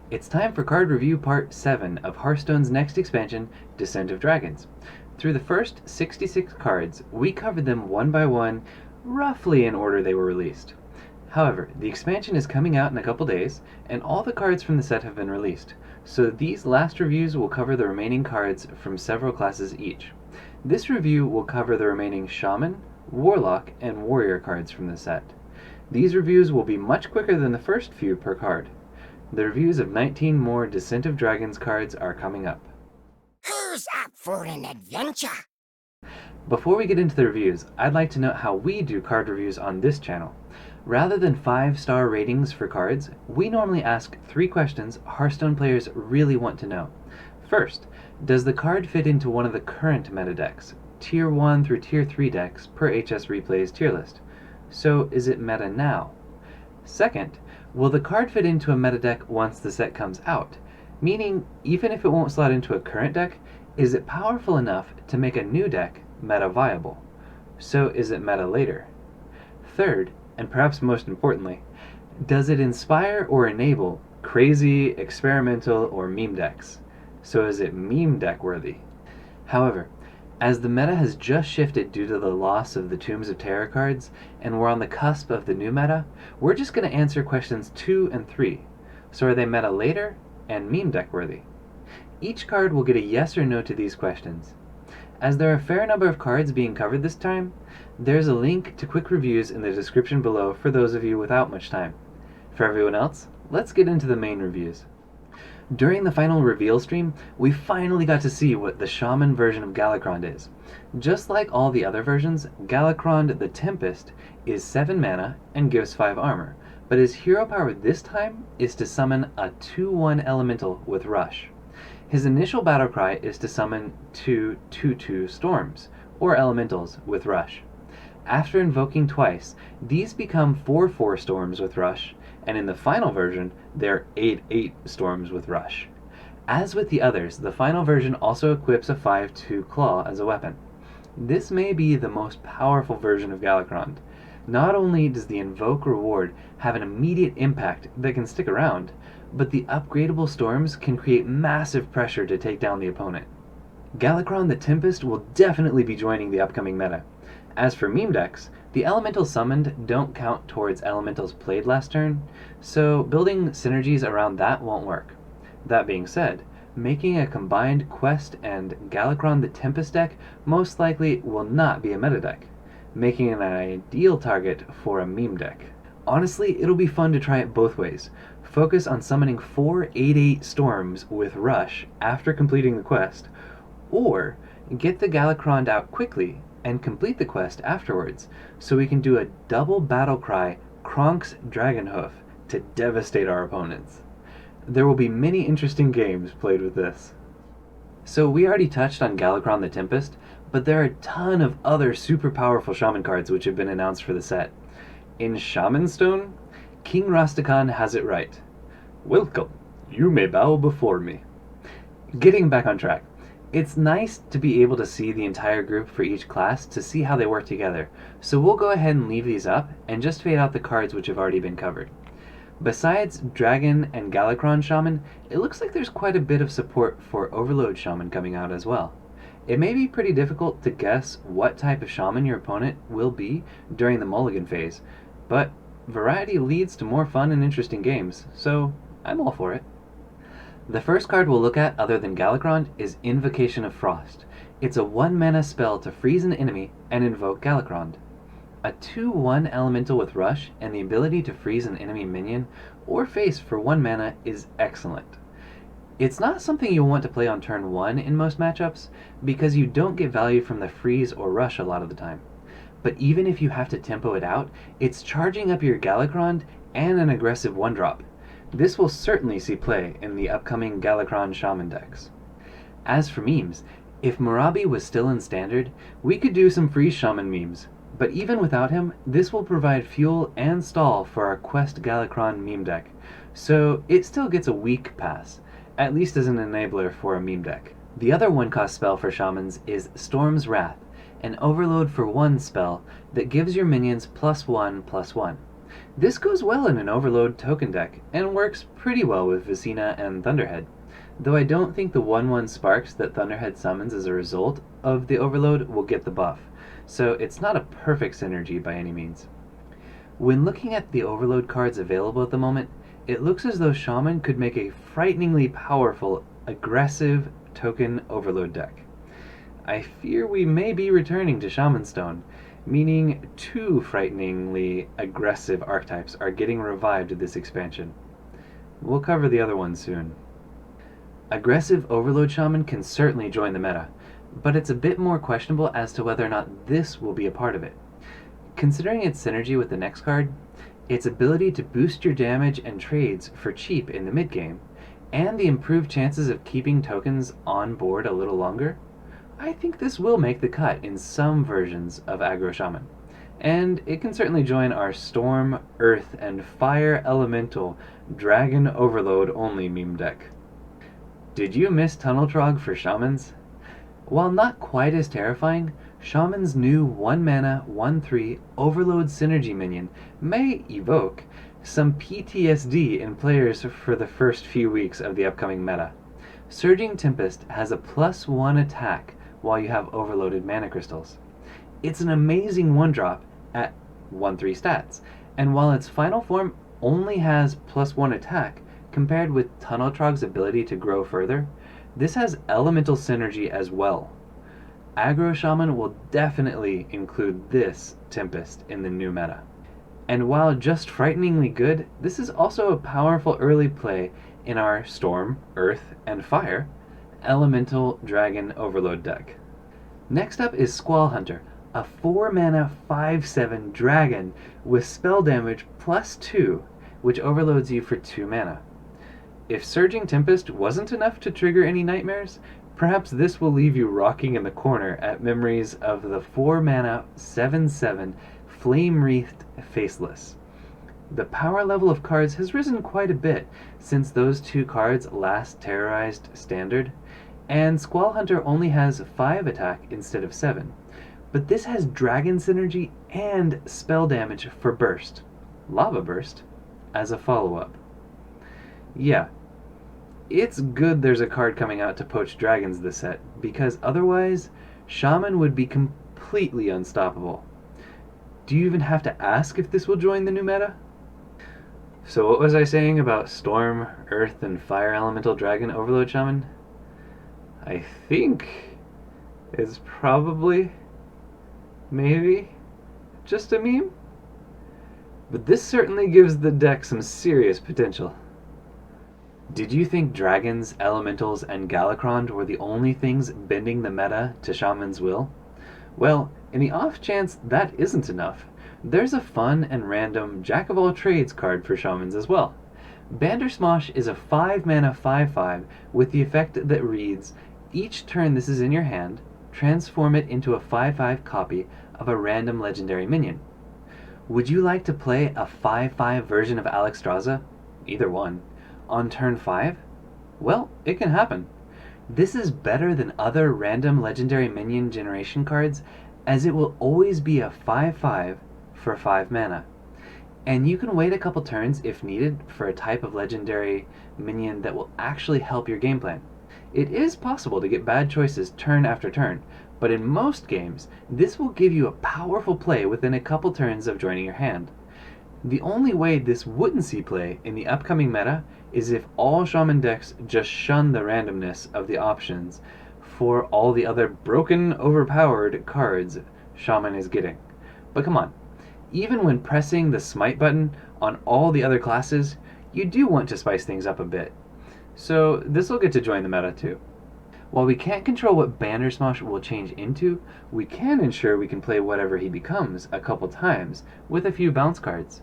It's time for card review part 7 of Hearthstone's next expansion, Descent of Dragons. Through the first 66 cards, we covered them one by one, roughly in order they were released. However, the expansion is coming out in a couple days, and all the cards from the set have been released, so these last reviews will cover the remaining cards from several classes each. This review will cover the remaining Shaman, Warlock, and Warrior cards from the set. These reviews will be much quicker than the first few per card. The reviews of 19 more Descent of Dragons cards are coming up. Who's up for an adventure? Before we get into the reviews, I'd like to note how we do card reviews on this channel. Rather than 5-star ratings for cards, we normally ask 3 questions Hearthstone players really want to know. First, does the card fit into one of the current meta decks, Tier 1 through Tier 3 decks per HS Replay's tier list? So is it meta now? Second, will the card fit into a meta deck once the set comes out? Meaning, even if it won't slot into a current deck, is it powerful enough to make a new deck meta viable? So is it meta later? Third, and perhaps most importantly, does it inspire or enable crazy, experimental, or meme decks? So is it meme deck worthy? However, as the meta has just shifted due to the loss of the Tombs of Terror cards, and we're on the cusp of the new meta, we're just going to answer questions 2 and 3. So are they meta later and meme deck worthy? Each card will get a yes or no to these questions. As there are a fair number of cards being covered this time, there's a link to quick reviews in the description below for those of you without much time. For everyone else, let's get into the main reviews. During the final reveal stream, we finally got to see what the Shaman version of Galakrond is. Just like all the other versions, Galakrond the Tempest is 7 mana and gives 5 armor, but his hero power this time is to summon a 2/1 elemental with Rush. His initial battle cry is to summon 2 2/2 storms, or elementals, with Rush. After invoking twice, these become 4/4 storms with Rush, and in the final version, they're 8/8 storms with Rush. As with the others, the final version also equips a 5/2 claw as a weapon. This may be the most powerful version of Galakrond. Not only does the invoke reward have an immediate impact that can stick around, but the upgradable storms can create massive pressure to take down the opponent. Galakrond the Tempest will definitely be joining the upcoming meta. As for meme decks, the elementals summoned don't count towards elementals played last turn, so building synergies around that won't work. That being said, making a combined Quest and Galakrond the Tempest deck most likely will not be a meta deck, making it an ideal target for a meme deck. Honestly, it'll be fun to try it both ways. Focus on summoning 4 8/8 storms with Rush after completing the quest, or get the Galakrond out quickly and complete the quest afterwards, so we can do a double battle cry Kronk's Dragonhoof to devastate our opponents. There will be many interesting games played with this. So we already touched on Galakrond the Tempest, but there are a ton of other super powerful Shaman cards which have been announced for the set. In Shaman Stone, King Rastakhan has it right. Welcome, you may bow before me. Getting back on track, it's nice to be able to see the entire group for each class to see how they work together, so we'll go ahead and leave these up and just fade out the cards which have already been covered. Besides Dragon and Galakrond Shaman, it looks like there's quite a bit of support for Overload Shaman coming out as well. It may be pretty difficult to guess what type of Shaman your opponent will be during the Mulligan phase, but variety leads to more fun and interesting games, so I'm all for it. The first card we'll look at other than Galakrond is Invocation of Frost. It's a 1-mana spell to freeze an enemy and invoke Galakrond. A 2/1 elemental with Rush and the ability to freeze an enemy minion or face for 1 mana is excellent. It's not something you'll want to play on turn 1 in most matchups, because you don't get value from the freeze or rush a lot of the time. But even if you have to tempo it out, it's charging up your Galakrond and an aggressive 1-drop. This will certainly see play in the upcoming Galakrond Shaman decks. As for memes, if Murabi was still in Standard, we could do some Freeze Shaman memes, but even without him, this will provide fuel and stall for our Quest Galakrond meme deck, so it still gets a weak pass, at least as an enabler for a meme deck. The other 1-cost spell for Shamans is Storm's Wrath, an overload for 1 spell that gives your minions +1/+1. This goes well in an Overload token deck, and works pretty well with Vicina and Thunderhead, though I don't think the 1/1 sparks that Thunderhead summons as a result of the Overload will get the buff, so it's not a perfect synergy by any means. When looking at the Overload cards available at the moment, it looks as though Shaman could make a frighteningly powerful, aggressive token Overload deck. I fear we may be returning to Shaman Stone, meaning 2 frighteningly aggressive archetypes are getting revived this expansion. We'll cover the other ones soon. Aggressive Overload Shaman can certainly join the meta, but it's a bit more questionable as to whether or not this will be a part of it. Considering its synergy with the next card, its ability to boost your damage and trades for cheap in the mid-game, and the improved chances of keeping tokens on board a little longer, I think this will make the cut in some versions of Aggro Shaman. And it can certainly join our Storm, Earth, and Fire Elemental Dragon Overload only meme deck. Did you miss Tunnel Trog for Shamans? While not quite as terrifying, Shaman's new 1-mana, 1/3 Overload Synergy minion may evoke some PTSD in players for the first few weeks of the upcoming meta. Surging Tempest has a +1 attack while you have overloaded mana crystals. It's an amazing 1-drop at 1/3 stats, and while its final form only has +1 attack, compared with Tunnel Trog's ability to grow further, this has elemental synergy as well. Aggro Shaman will definitely include this Tempest in the new meta. And while just frighteningly good, this is also a powerful early play in our Storm, Earth, and Fire Elemental Dragon Overload deck. Next up is Squall Hunter, a 4-mana 5/7 dragon with spell damage +2, which overloads you for 2 mana. If Surging Tempest wasn't enough to trigger any nightmares, perhaps this will leave you rocking in the corner at memories of the 4-mana 7/7 Flame-Wreathed Faceless. The power level of cards has risen quite a bit since those 2 cards last terrorized Standard, and Squall Hunter only has 5 attack instead of 7, but this has Dragon Synergy and spell damage for Burst, Lava Burst, as a follow-up. Yeah, it's good there's a card coming out to poach dragons this set, because otherwise, Shaman would be completely unstoppable. Do you even have to ask if this will join the new meta? So what was I saying about Storm, Earth, and Fire Elemental Dragon Overload Shaman? I think it's probably, maybe, just a meme? But this certainly gives the deck some serious potential. Did you think dragons, elementals, and Galakrond were the only things bending the meta to Shaman's will? Well, in the off chance that isn't enough, there's a fun and random Jack-of-all-trades card for Shamans as well. Bandersmosh is a 5-mana 5/5 with the effect that reads, each turn this is in your hand, transform it into a 5/5 copy of a random legendary minion. Would you like to play a 5/5 version of Alexstrasza? Either one. On turn 5? Well, it can happen. This is better than other random legendary minion generation cards, as it will always be a 5/5 for 5 mana. And you can wait a couple turns if needed for a type of legendary minion that will actually help your game plan. It is possible to get bad choices turn after turn, but in most games, this will give you a powerful play within a couple turns of joining your hand. The only way this wouldn't see play in the upcoming meta is if all Shaman decks just shun the randomness of the options for all the other broken, overpowered cards Shaman is getting. But come on, even when pressing the smite button on all the other classes, you do want to spice things up a bit. So this will get to join the meta too. While we can't control what Bandersmosh will change into, we can ensure we can play whatever he becomes a couple times with a few bounce cards.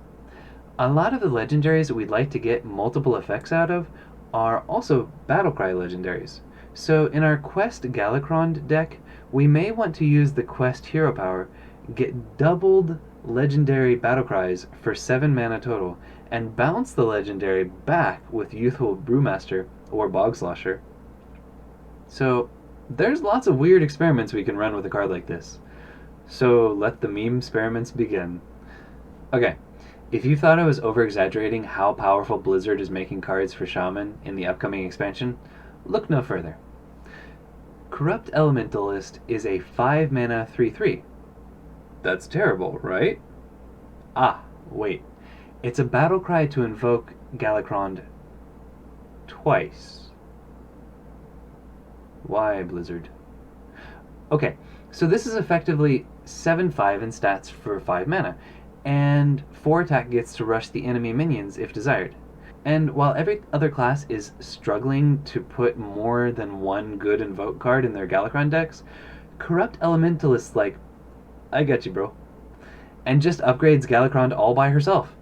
A lot of the legendaries we'd like to get multiple effects out of are also Battlecry legendaries. So in our Quest Galakrond deck, we may want to use the Quest Hero Power, get doubled legendary Battlecries for 7 mana total, and bounce the legendary back with Youthful Brewmaster or Bogslosher. So there's lots of weird experiments we can run with a card like this. So let the meme experiments begin. Okay, If you thought I was over-exaggerating how powerful Blizzard is making cards for Shaman in the upcoming expansion, look no further. Corrupt Elementalist is a 5 mana 3/3. That's terrible, right? Ah, wait. It's a battle cry to invoke Galakrond twice. Why, Blizzard? Okay, so this is effectively 7/5 in stats for 5 mana, and 4 attack gets to rush the enemy minions if desired. And while every other class is struggling to put more than one good invoke card in their Galakrond decks, Corrupt Elementalist's like, I got you, bro. And just upgrades Galakrond all by herself.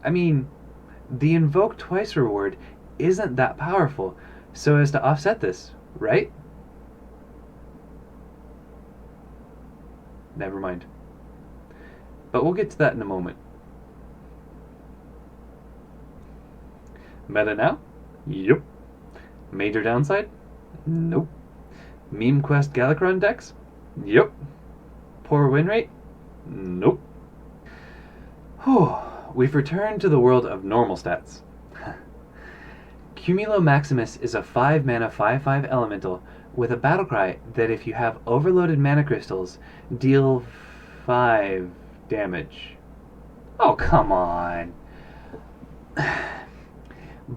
I mean, the invoke twice reward isn't that powerful so as to offset this, right? Never mind. But we'll get to that in a moment. Meta now? Yup. Major downside? Nope. Meme Quest Galakrond decks? Yup. Poor win rate? Nope. Whew. We've returned to the world of normal stats. Cumulo-maximus is a 5 mana 5/5 elemental with a battle cry that if you have overloaded mana crystals, deal 5 damage. Oh, come on.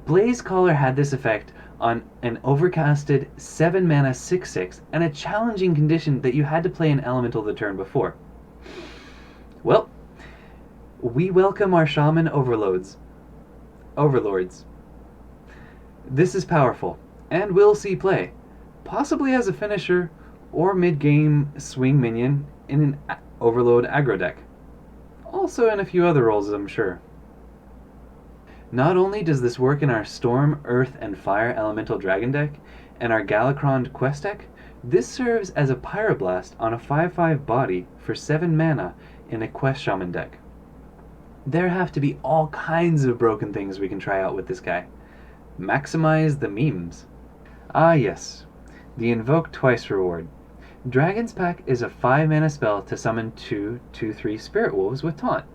Blazecaller had this effect on an overcasted 7 mana 6/6 and a challenging condition that you had to play an elemental the turn before. Well, we welcome our Shaman overlords. This is powerful, and will see play, possibly as a finisher or mid-game swing minion in an overload aggro deck. Also in a few other roles, I'm sure. Not only does this work in our Storm, Earth, and Fire Elemental Dragon deck, and our Galakrond Quest deck, this serves as a Pyroblast on a 5/5 body for 7 mana in a Quest Shaman deck. There have to be all kinds of broken things we can try out with this guy. Maximize the memes. Ah yes, the Invoke Twice reward. Dragon's Pack is a 5 mana spell to summon 2 2/3 Spirit Wolves with Taunt.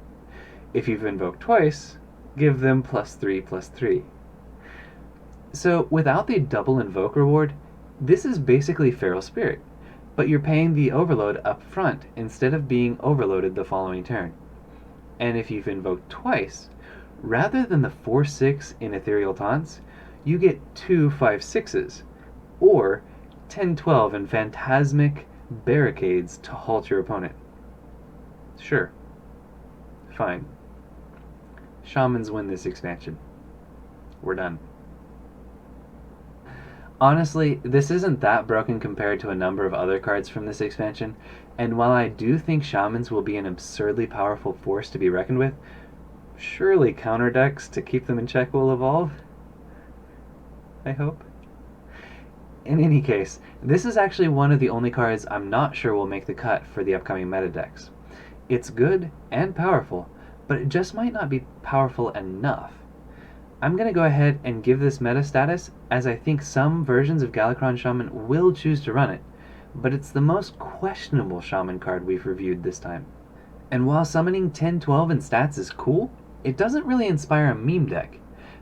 If you've invoked twice, give them +3/+3. So without the double invoke reward, this is basically Feral Spirit, but you're paying the overload up front instead of being overloaded the following turn. And if you've invoked twice, rather than the 4/6 in Ethereal Taunts, you get 2 5/6s, or 10/12 in Phantasmic Barricades to halt your opponent. Sure. Fine. Shamans win this expansion. We're done. Honestly, this isn't that broken compared to a number of other cards from this expansion, and while I do think Shamans will be an absurdly powerful force to be reckoned with, surely counter decks to keep them in check will evolve? I hope. In any case, this is actually one of the only cards I'm not sure will make the cut for the upcoming meta decks. It's good and powerful, but it just might not be powerful enough. I'm going to go ahead and give this meta status, as I think some versions of Galakrond Shaman will choose to run it, but it's the most questionable Shaman card we've reviewed this time. And while summoning 10/12 in stats is cool, it doesn't really inspire a meme deck.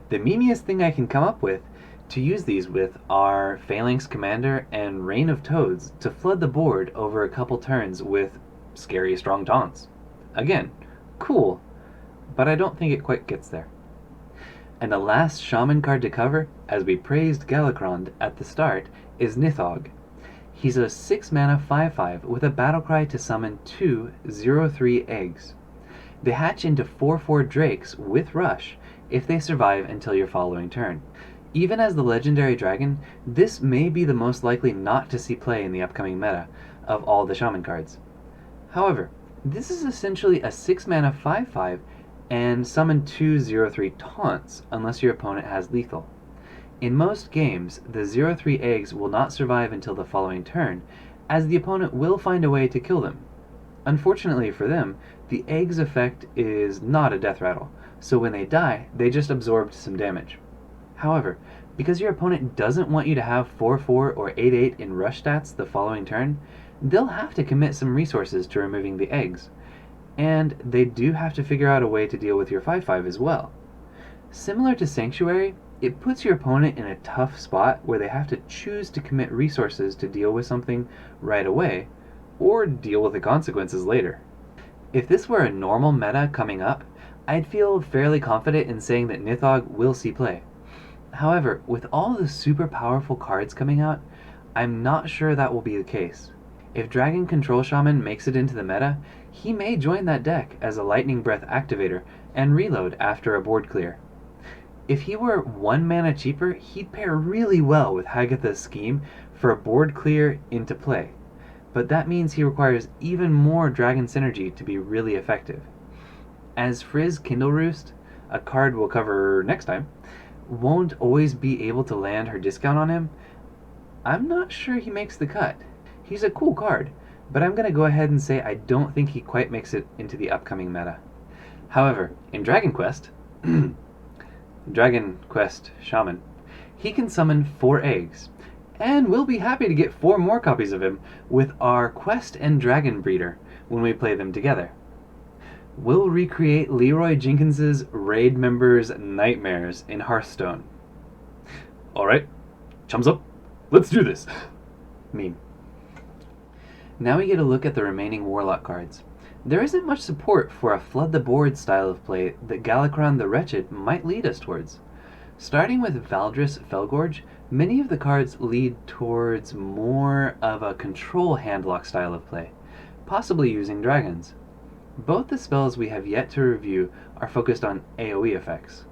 The memeiest thing I can come up with to use these with are Phalanx Commander and Reign of Toads to flood the board over a couple turns with scary strong taunts. Again, cool, but I don't think it quite gets there. And the last Shaman card to cover, as we praised Galakrond at the start, is Nithog. He's a 6 mana 5/5 with a battlecry to summon 2 0/3 eggs. They hatch into 4/4 drakes with rush if they survive until your following turn. Even as the legendary dragon, this may be the most likely not to see play in the upcoming meta of all the Shaman cards. However, this is essentially a 6 mana 5/5 and summon 2 0/3 taunts unless your opponent has lethal. In most games, the 0/3 eggs will not survive until the following turn, as the opponent will find a way to kill them. Unfortunately for them, the eggs effect is not a death rattle, so when they die, they just absorbed some damage. However, because your opponent doesn't want you to have 4/4 or 8/8 in rush stats the following turn, they'll have to commit some resources to removing the eggs. and they do have to figure out a way to deal with your 5/5 as well. Similar to Sanctuary, it puts your opponent in a tough spot where they have to choose to commit resources to deal with something right away, or deal with the consequences later. If this were a normal meta coming up, I'd feel fairly confident in saying that Nithog will see play. However, with all the super powerful cards coming out, I'm not sure that will be the case. If Dragon Control Shaman makes it into the meta, he may join that deck as a Lightning Breath activator and reload after a board clear. If he were 1 mana cheaper, he'd pair really well with Hagatha's scheme for a board clear into play, but that means he requires even more Dragon synergy to be really effective. As Frizz Kindle Roost, a card we'll cover next time, won't always be able to land her discount on him, I'm not sure he makes the cut. He's a cool card, but I'm going to go ahead and say I don't think he quite makes it into the upcoming meta. However, in Dragon Quest, Dragon Quest Shaman, he can summon 4 eggs, and we'll be happy to get 4 more copies of him with our Quest and Dragon Breeder when we play them together. We'll recreate Leroy Jenkins's raid members' nightmares in Hearthstone. Alright, chums up, let's do this! Meme. Now we get a look at the remaining Warlock cards. There isn't much support for a flood the board style of play that Galakron the Wretched might lead us towards. Starting with Valdris Felgorge, many of the cards lead towards more of a control handlock style of play, possibly using dragons. Both the spells we have yet to review are focused on AoE effects.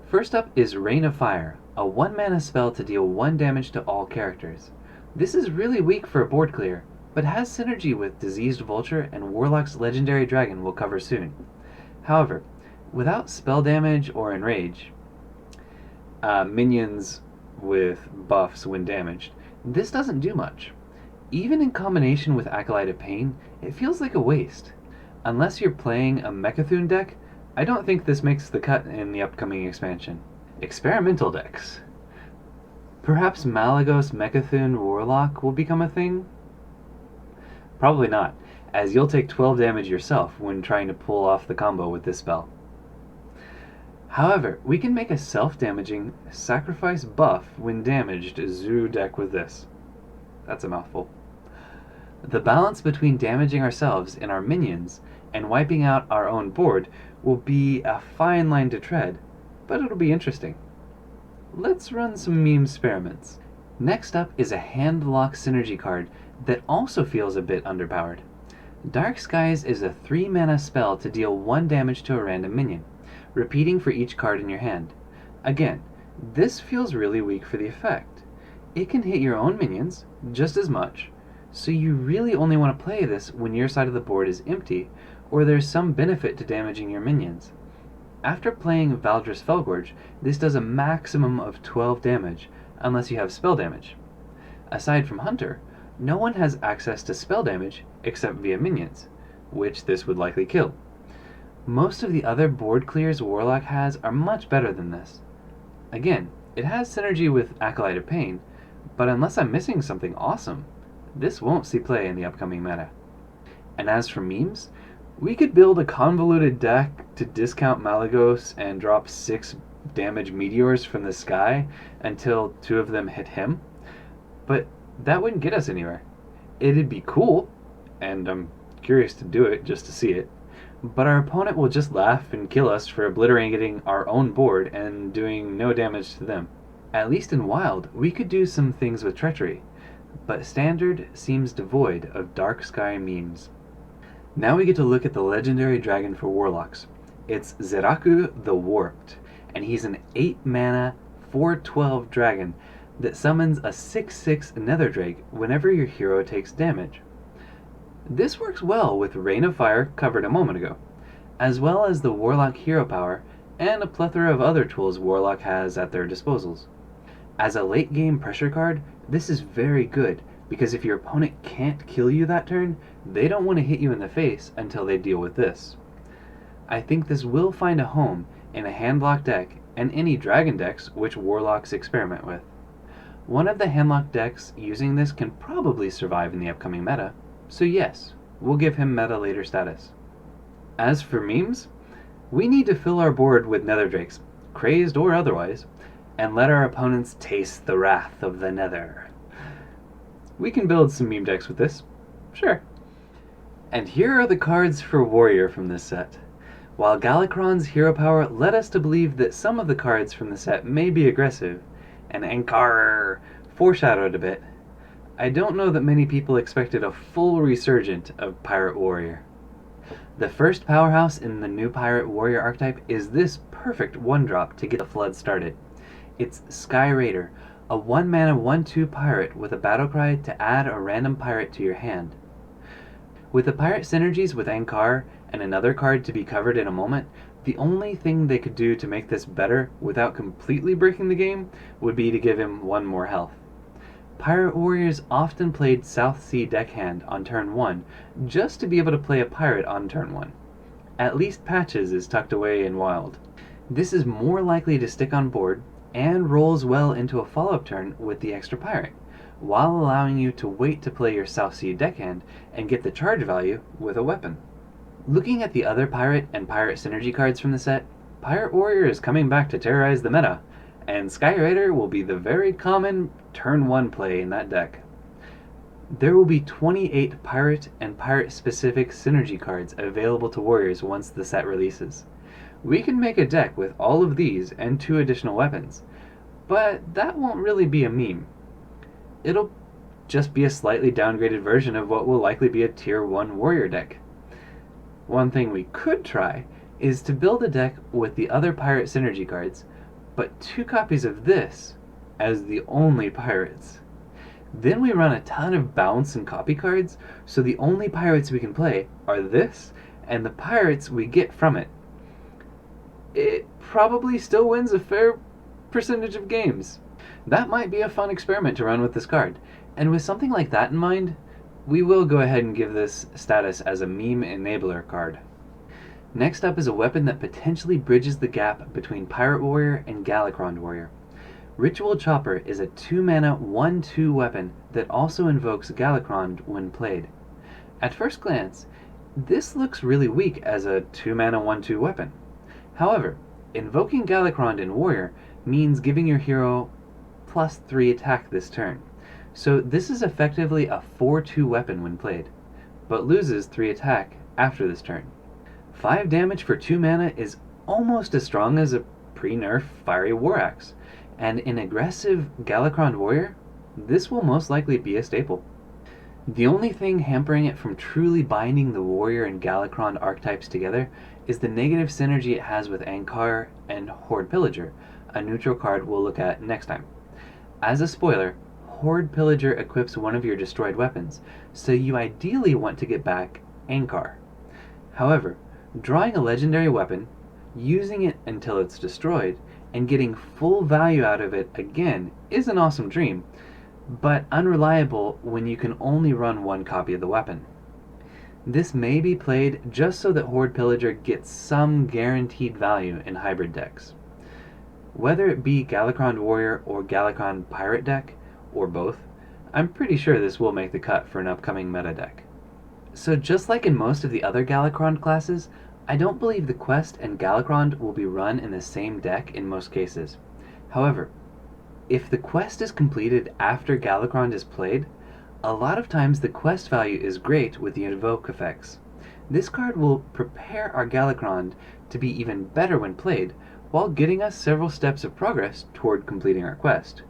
First up is Rain of Fire, a 1 mana spell to deal 1 damage to all characters. This is really weak for a board clear, but has synergy with Diseased Vulture and Warlock's legendary dragon we'll cover soon. However, without spell damage or enrage, minions with buffs when damaged, this doesn't do much. Even in combination with Acolyte of Pain, it feels like a waste. Unless you're playing a Mecha'thun deck, I don't think this makes the cut in the upcoming expansion. Experimental decks. Perhaps Malygos Mecha'thun Warlock will become a thing? Probably not, as you'll take 12 damage yourself when trying to pull off the combo with this spell. However, we can make a self-damaging sacrifice buff when damaged zoo deck with this. That's a mouthful. The balance between damaging ourselves and our minions and wiping out our own board will be a fine line to tread, but it'll be interesting. Let's run some meme experiments. Next up is a handlock synergy card that also feels a bit underpowered. Dark Skies is a 3 mana spell to deal 1 damage to a random minion, repeating for each card in your hand. Again, this feels really weak for the effect. It can hit your own minions just as much, so you really only want to play this when your side of the board is empty or there's some benefit to damaging your minions. After playing Valdris Felgorge, this does a maximum of 12 damage, unless you have spell damage. Aside from Hunter, no one has access to spell damage except via minions, which this would likely kill. Most of the other board clears Warlock has are much better than this. Again, it has synergy with Acolyte of Pain, but unless I'm missing something awesome, this won't see play in the upcoming meta. And as for memes, we could build a convoluted deck to discount Malygos and drop 6 damage meteors from the sky until 2 of them hit him, but that wouldn't get us anywhere. It'd be cool, and I'm curious to do it just to see it, but our opponent will just laugh and kill us for obliterating our own board and doing no damage to them. At least in Wild, we could do some things with Treachery, but Standard seems devoid of Dark Sky memes. Now we get to look at the legendary dragon for Warlocks. It's Zeraku the Warped, and he's an 8 mana 4/12 dragon that summons a 6/6 Nether Drake whenever your hero takes damage. This works well with Rain of Fire covered a moment ago, as well as the Warlock hero power and a plethora of other tools Warlock has at their disposals. As a late game pressure card, this is very good, because if your opponent can't kill you that turn, they don't want to hit you in the face until they deal with this. I think this will find a home in a handlock deck and any dragon decks which Warlocks experiment with. One of the handlock decks using this can probably survive in the upcoming meta, so yes, we'll give him meta later status. As for memes, we need to fill our board with nether drakes, crazed or otherwise, and let our opponents taste the wrath of the nether. We can build some meme decks with this, sure. And here are the cards for Warrior from this set. While Galakron's hero power led us to believe that some of the cards from the set may be aggressive, and Ankar foreshadowed a bit, I don't know that many people expected a full resurgent of Pirate Warrior. The first powerhouse in the new Pirate Warrior archetype is this perfect 1-drop to get the flood started. It's Sky Raider, a 1-mana 1/2 pirate with a battle cry to add a random pirate to your hand. With the pirate synergies with Ankar and another card to be covered in a moment, the only thing they could do to make this better without completely breaking the game would be to give him 1 more health. Pirate Warriors often played South Sea Deckhand on turn 1 just to be able to play a pirate on turn 1. At least Patches is tucked away in Wild. This is more likely to stick on board and rolls well into a follow-up turn with the extra pirate, while allowing you to wait to play your South Sea Deckhand and get the charge value with a weapon. Looking at the other pirate and pirate synergy cards from the set, Pirate Warrior is coming back to terrorize the meta, and Sky Raider will be the very common turn 1 play in that deck. There will be 28 pirate and pirate-specific synergy cards available to Warriors once the set releases. We can make a deck with all of these and 2 additional weapons, but that won't really be a meme. It'll just be a slightly downgraded version of what will likely be a tier 1 Warrior deck. One thing we could try is to build a deck with the other pirate synergy cards, but 2 copies of this as the only pirates. Then we run a ton of bounce and copy cards, so the only pirates we can play are this and the pirates we get from it. It probably still wins a fair percentage of games. That might be a fun experiment to run with this card, and with something like that in mind, we will go ahead and give this status as a meme enabler card. Next up is a weapon that potentially bridges the gap between Pirate Warrior and Galakron Warrior. Ritual Chopper is a 2-mana 1/2 weapon that also invokes Galakron when played. At first glance, this looks really weak as a 2-mana 1/2 weapon. However, invoking Galakron in Warrior means giving your hero +3 attack this turn. So this is effectively a 4/2 weapon when played, but loses 3 attack after this turn. 5 damage for 2 mana is almost as strong as a pre-nerf Fiery War Axe, and in aggressive Galakron Warrior, this will most likely be a staple. The only thing hampering it from truly binding the Warrior and Galakron archetypes together is the negative synergy it has with Ankar and Horde Pillager, a neutral card we'll look at next time. As a spoiler, Horde Pillager equips one of your destroyed weapons, so you ideally want to get back Ankar. However, drawing a legendary weapon, using it until it's destroyed, and getting full value out of it again is an awesome dream, but unreliable when you can only run 1 copy of the weapon. This may be played just so that Horde Pillager gets some guaranteed value in hybrid decks. Whether it be Galakron Warrior or Galakron Pirate deck, or both, I'm pretty sure this will make the cut for an upcoming meta deck. So just like in most of the other Galakron classes, I don't believe the quest and Galakron will be run in the same deck in most cases. However, if the quest is completed after Galakron is played, a lot of times the quest value is great with the invoke effects. This card will prepare our Galakron to be even better when played, while getting us several steps of progress toward completing our quest.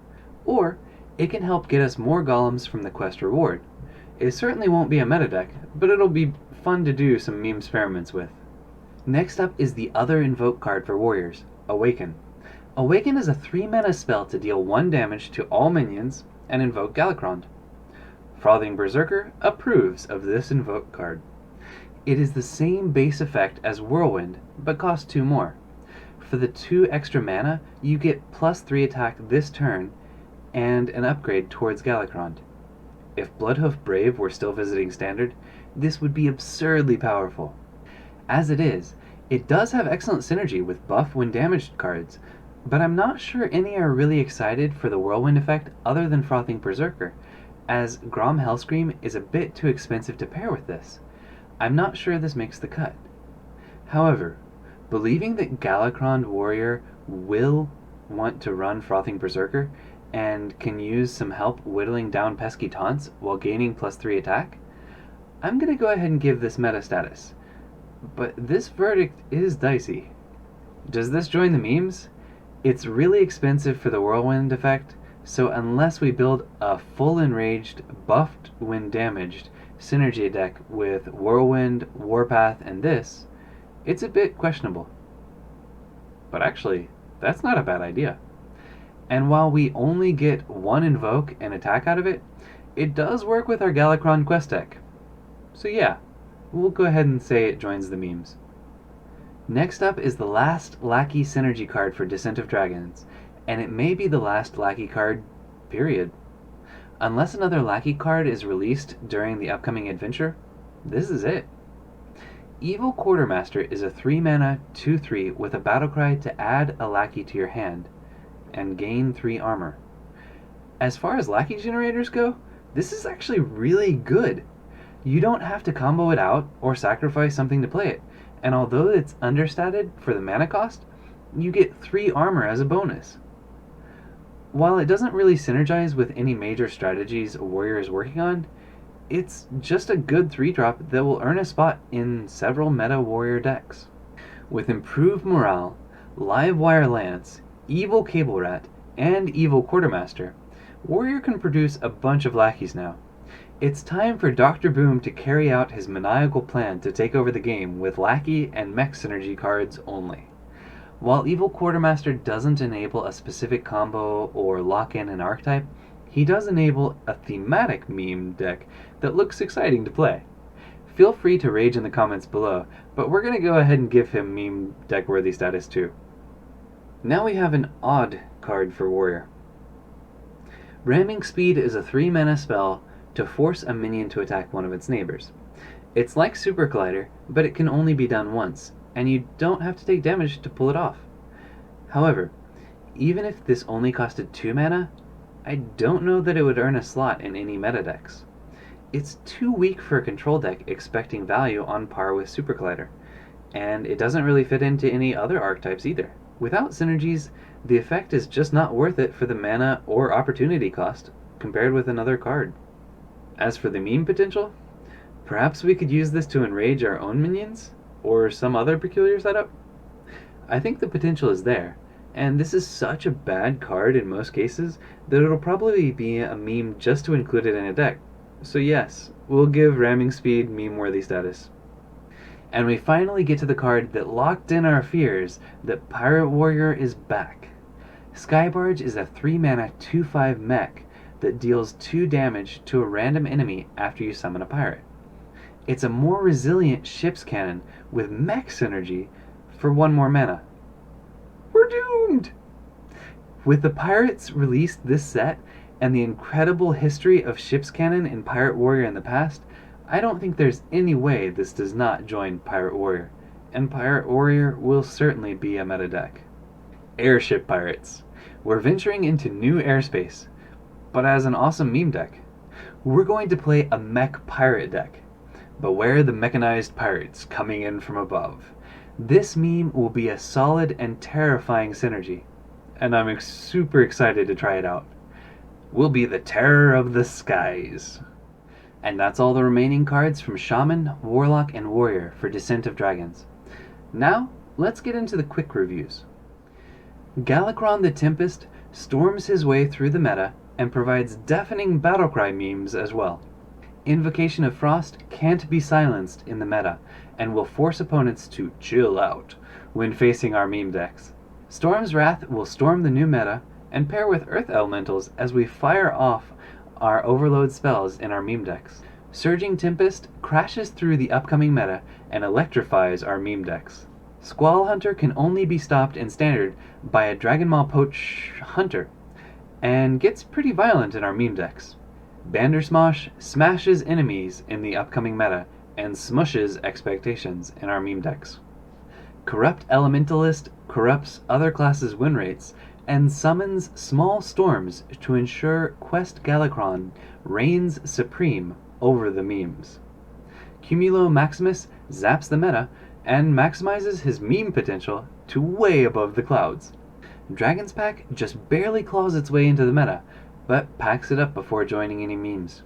Or, it can help get us more golems from the quest reward. It certainly won't be a meta deck, but it'll be fun to do some meme experiments with. Next up is the other invoke card for Warriors, Awaken. Awaken is a 3-mana spell to deal 1 damage to all minions and invoke Galakron. Frothing Berserker approves of this invoke card. It is the same base effect as Whirlwind, but costs 2 more. For the 2 extra mana, you get +3 attack this turn, and an upgrade towards Galakron. If Bloodhoof Brave were still visiting Standard, this would be absurdly powerful. As it is, it does have excellent synergy with buff when damaged cards, but I'm not sure any are really excited for the Whirlwind effect other than Frothing Berserker, as Grom Hellscream is a bit too expensive to pair with this. I'm not sure this makes the cut. However, believing that Galakrond Warrior will want to run Frothing Berserker and can use some help whittling down pesky taunts while gaining +3 attack, I'm going to go ahead and give this meta status. But this verdict is dicey. Does this join the memes? It's really expensive for the Whirlwind effect, so unless we build a full enraged, buffed when damaged synergy deck with Whirlwind, Warpath, and this, it's a bit questionable. But actually, that's not a bad idea. And while we only get one invoke and attack out of it, it does work with our Galakrond quest deck. So yeah, we'll go ahead and say it joins the memes. Next up is the last Lackey synergy card for Descent of Dragons, and it may be the last Lackey card, period. Unless another Lackey card is released during the upcoming adventure, this is it. Evil Quartermaster is a 3-mana 2/3 with a battlecry to add a Lackey to your hand and gain 3 armor. As far as Lackey generators go, this is actually really good. You don't have to combo it out or sacrifice something to play it, and although it's understated for the mana cost, you get 3 armor as a bonus. While it doesn't really synergize with any major strategies a warrior is working on, it's just a good 3-drop that will earn a spot in several meta warrior decks. With improved morale, Livewire Lance, Evil Cable Rat, and Evil Quartermaster, warrior can produce a bunch of lackeys now. It's time for Dr. Boom to carry out his maniacal plan to take over the game with lackey and mech synergy cards only. While Evil Quartermaster doesn't enable a specific combo or lock in an archetype, he does enable a thematic meme deck that looks exciting to play. Feel free to rage in the comments below, but we're going to go ahead and give him meme deck worthy status too. Now we have an odd card for warrior. Ramming Speed is a 3-mana spell to force a minion to attack one of its neighbors. It's like Super Collider, but it can only be done once, and you don't have to take damage to pull it off. However, even if this only costed 2 mana, I don't know that it would earn a slot in any meta decks. It's too weak for a control deck expecting value on par with Super Collider, and it doesn't really fit into any other archetypes either. Without synergies, the effect is just not worth it for the mana or opportunity cost compared with another card. As for the meme potential, perhaps we could use this to enrage our own minions, or some other peculiar setup? I think the potential is there, and this is such a bad card in most cases that it'll probably be a meme just to include it in a deck. So yes, we'll give Ramming Speed meme-worthy status. And we finally get to the card that locked in our fears that Pirate Warrior is back. Skybarge is a 3-mana 2/5 mech that deals 2 damage to a random enemy after you summon a pirate. It's a more resilient ship's cannon with mech synergy for 1 more mana. We're doomed! With the pirates released this set and the incredible history of ship's cannon in Pirate Warrior in the past, I don't think there's any way this does not join Pirate Warrior, and Pirate Warrior will certainly be a meta deck. Airship Pirates. We're venturing into new airspace, but as an awesome meme deck. We're going to play a mech pirate deck. Beware the mechanized pirates coming in from above. This meme will be a solid and terrifying synergy, and I'm super excited to try it out. We'll be the terror of the skies. And that's all the remaining cards from Shaman, Warlock, and Warrior for Descent of Dragons. Now, let's get into the quick reviews. Galakrond the Tempest storms his way through the meta and provides deafening battlecry memes as well. Invocation of Frost can't be silenced in the meta and will force opponents to chill out when facing our meme decks. Storm's Wrath will storm the new meta and pair with Earth Elementals as we fire off our overload spells in our meme decks. Surging Tempest crashes through the upcoming meta and electrifies our meme decks. Squall Hunter can only be stopped in Standard by a Dragon Maul Poach Hunter, and gets pretty violent in our meme decks. Bandersmosh smashes enemies in the upcoming meta and smushes expectations in our meme decks. Corrupt Elementalist corrupts other classes' win rates and summons small storms to ensure Quest Galakrond reigns supreme over the memes. Cumulo-Maximus zaps the meta and maximizes his meme potential to way above the clouds. Dragon's Pack just barely claws its way into the meta, but packs it up before joining any memes.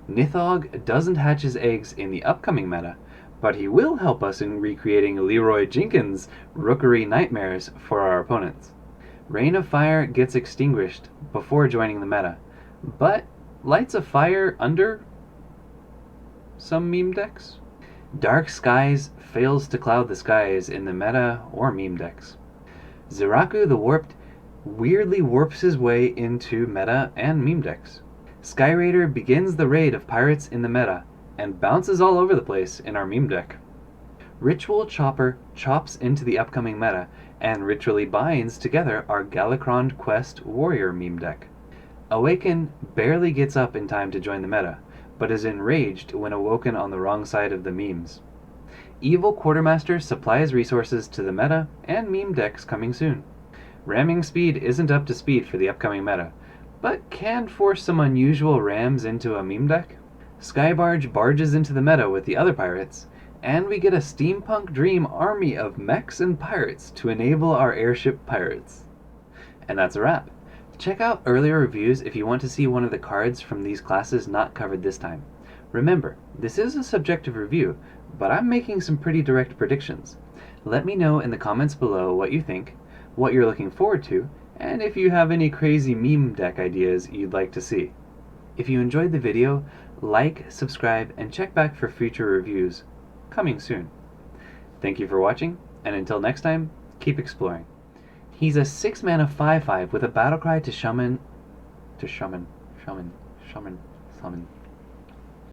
Nithog doesn't hatch his eggs in the upcoming meta, but he will help us in recreating Leroy Jenkins' rookery nightmares for our opponents. Rain of Fire gets extinguished before joining the meta, but lights a fire under some meme decks. Dark Skies fails to cloud the skies in the meta or meme decks. Ziraku the Warped weirdly warps his way into meta and meme decks. Sky Raider begins the raid of pirates in the meta and bounces all over the place in our meme deck. Ritual Chopper chops into the upcoming meta and ritually binds together our Galakrond Quest Warrior meme deck. Awaken barely gets up in time to join the meta, but is enraged when awoken on the wrong side of the memes. Evil Quartermaster supplies resources to the meta and meme decks coming soon. Ramming Speed isn't up to speed for the upcoming meta, but can force some unusual rams into a meme deck. Skybarge barges into the meta with the other pirates, and we get a steampunk dream army of mechs and pirates to enable our airship pirates. And that's a wrap. Check out earlier reviews if you want to see one of the cards from these classes not covered this time. Remember, this is a subjective review, but I'm making some pretty direct predictions. Let me know in the comments below what you think, what you're looking forward to, and if you have any crazy meme deck ideas you'd like to see. If you enjoyed the video, like, subscribe, and check back for future reviews coming soon. Thank you for watching, and until next time, keep exploring. He's a 6-mana 5/5 with a battlecry to Shaman.